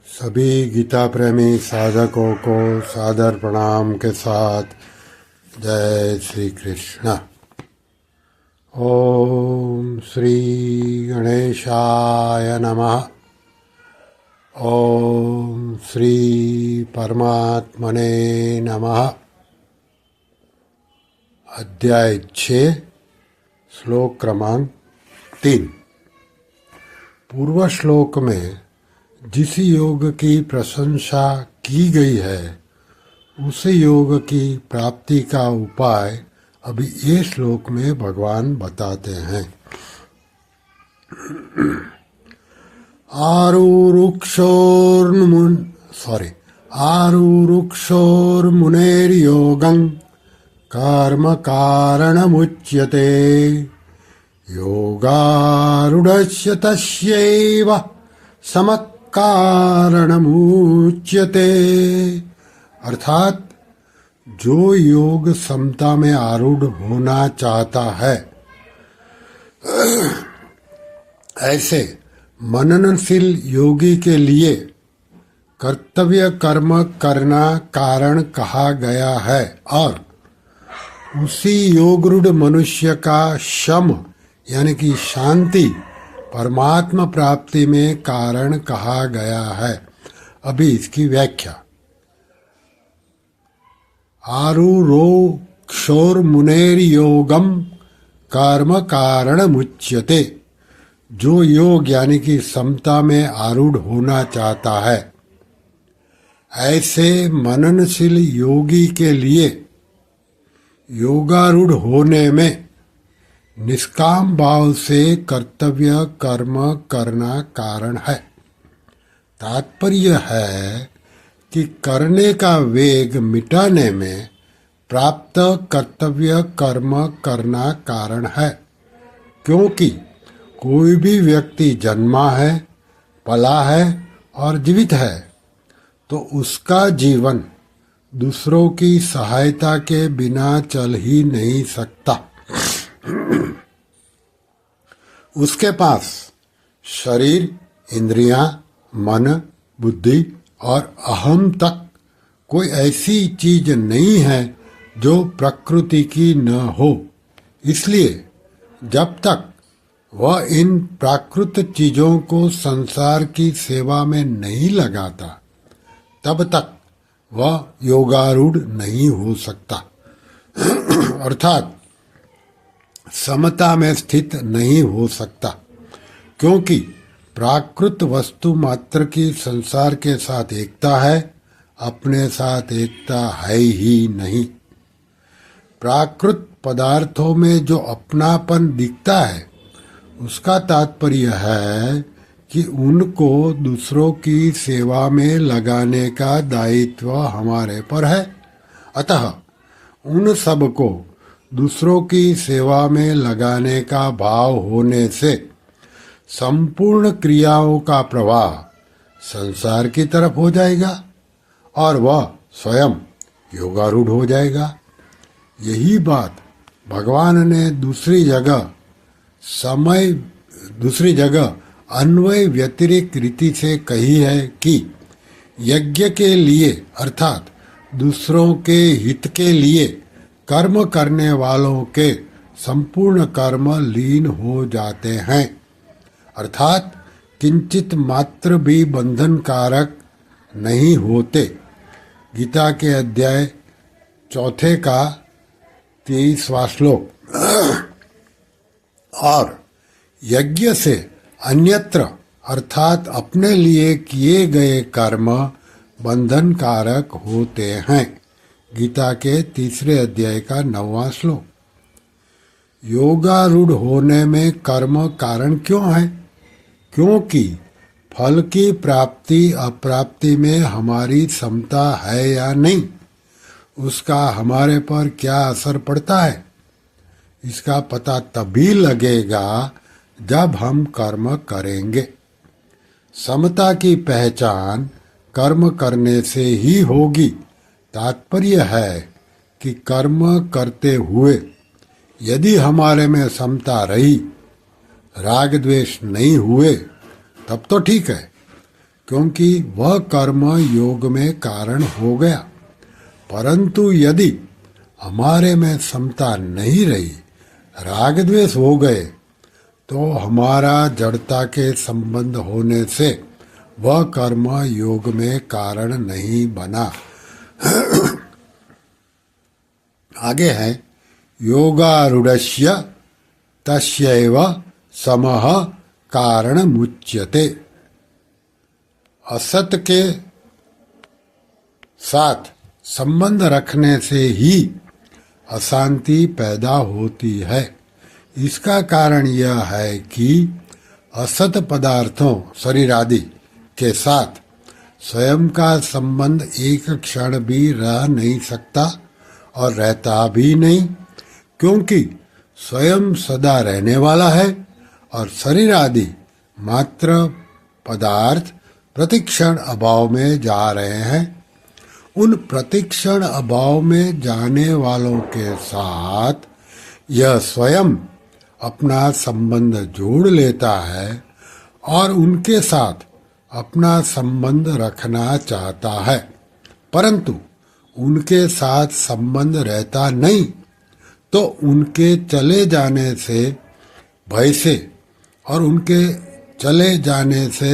सभी गीता प्रेमी साधकों को सादर प्रणाम के साथ जय श्री कृष्ण। ओम श्री गणेशाय नमः। ओम श्री परमात्मने नमः। अध्याय 6 श्लोक क्रमांक 3। पूर्व श्लोक में जिस योग की प्रशंसा की गई है उस योग की प्राप्ति का उपाय अभी ये श्लोक में भगवान बताते हैं। आरुरुक्षोर्मुनेर्योगं कर्म कारणमुच्यते योगारूढस्य तस्यैव समत् कारणमुच्यते। अर्थात जो योग समता में आरूढ़ होना चाहता है ऐसे मननशील योगी के लिए कर्तव्य कर्म करना कारण कहा गया है और उसी योगरूढ़ मनुष्य का शम यानी कि शांति परमात्मा प्राप्ति में कारण कहा गया है। अभी इसकी व्याख्या। आरुरोक्षोर्मुनेर्योगम कर्म कारणमुच्यते। जो योग यानी कि समता में आरूढ़ होना चाहता है ऐसे मननशील योगी के लिए योगारूढ़ होने में निष्काम भाव से कर्तव्य कर्म करना कारण है। तात्पर्य है कि करने का वेग मिटाने में प्राप्त कर्तव्य कर्म करना कारण है। क्योंकि कोई भी व्यक्ति जन्मा है, पला है और जीवित है तो उसका जीवन दूसरों की सहायता के बिना चल ही नहीं सकता। उसके पास शरीर, इंद्रियां, मन, बुद्धि और अहम तक कोई ऐसी चीज नहीं है जो प्रकृति की न हो। इसलिए जब तक वह इन प्राकृत चीजों को संसार की सेवा में नहीं लगाता तब तक वह योगारूढ़ नहीं हो सकता। अर्थात समता में स्थित नहीं हो सकता। क्योंकि प्राकृत वस्तु मात्र की संसार के साथ एकता है, अपने साथ एकता है ही नहीं। प्राकृत पदार्थों में जो अपनापन दिखता है उसका तात्पर्य है कि उनको दूसरों की सेवा में लगाने का दायित्व हमारे पर है। अतः उन सब को दूसरों की सेवा में लगाने का भाव होने से संपूर्ण क्रियाओं का प्रवाह संसार की तरफ हो जाएगा और वह स्वयं योगारूढ़ हो जाएगा। यही बात भगवान ने दूसरी जगह अन्वय व्यतिरिक्त रीति से कही है कि यज्ञ के लिए अर्थात दूसरों के हित के लिए कर्म करने वालों के संपूर्ण कर्म लीन हो जाते हैं। अर्थात किंचित मात्र भी बंधनकारक नहीं होते। गीता के अध्याय 4 का 23वां श्लोक। और यज्ञ से अन्यत्र अर्थात अपने लिए किए गए कर्म बंधनकारक होते हैं। गीता के 3 अध्याय का 9वां श्लोक। योगारूढ़ होने में कर्म कारण क्यों है? क्योंकि फल की प्राप्ति अप्राप्ति में हमारी क्षमता है या नहीं, उसका हमारे पर क्या असर पड़ता है, इसका पता तभी लगेगा जब हम कर्म करेंगे। समता की पहचान कर्म करने से ही होगी। तात्पर्य है कि कर्म करते हुए यदि हमारे में समता रही, राग द्वेष नहीं हुए, तब तो ठीक है। क्योंकि वह कर्म योग में कारण हो गया। परंतु यदि हमारे में समता नहीं रही, राग द्वेष हो गए, तो हमारा जड़ता के संबंध होने से वह कर्म योग में कारण नहीं बना। आगे है योगारूढ़स्य तस्यैव समः कारण मुच्यते। असत के साथ संबंध रखने से ही अशांति पैदा होती है। इसका कारण यह है कि असत पदार्थों शरीर आदि के साथ स्वयं का संबंध एक क्षण भी रह नहीं सकता और रहता भी नहीं, क्योंकि स्वयं सदा रहने वाला है और शरीर आदि मात्र पदार्थ प्रतिक्षण अभाव में जा रहे हैं। उन प्रतिक्षण अभाव में जाने वालों के साथ यह स्वयं अपना संबंध जोड़ लेता है और उनके साथ अपना संबंध रखना चाहता है, परंतु उनके साथ संबंध रहता नहीं, तो उनके चले जाने से भय से और उनके चले जाने से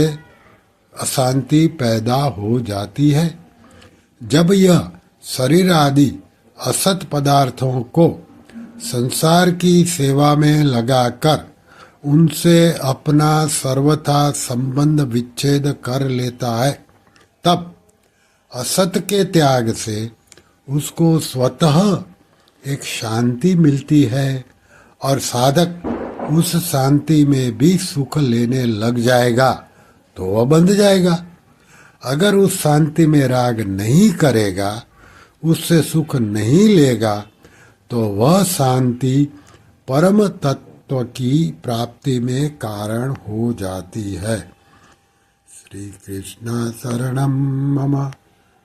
अशांति पैदा हो जाती है। जब यह शरीर आदि असत पदार्थों को संसार की सेवा में लगाकर उनसे अपना सर्वथा संबंध विच्छेद कर लेता है, तब असत के त्याग से उसको स्वतः एक शांति मिलती है और साधक उस शांति में भी सुख लेने लग जाएगा तो वह बंध जाएगा। अगर उस शांति में राग नहीं करेगा, उससे सुख नहीं लेगा, तो वह शांति परम तत्व की प्राप्ति में कारण हो जाती है। श्री कृष्ण शरणम मम,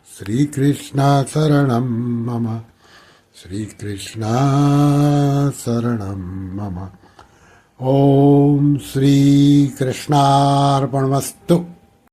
श्री कृष्ण शरणम मम, श्री कृष्ण शरणम मम। ओम श्री कृष्णार्पणमस्तु।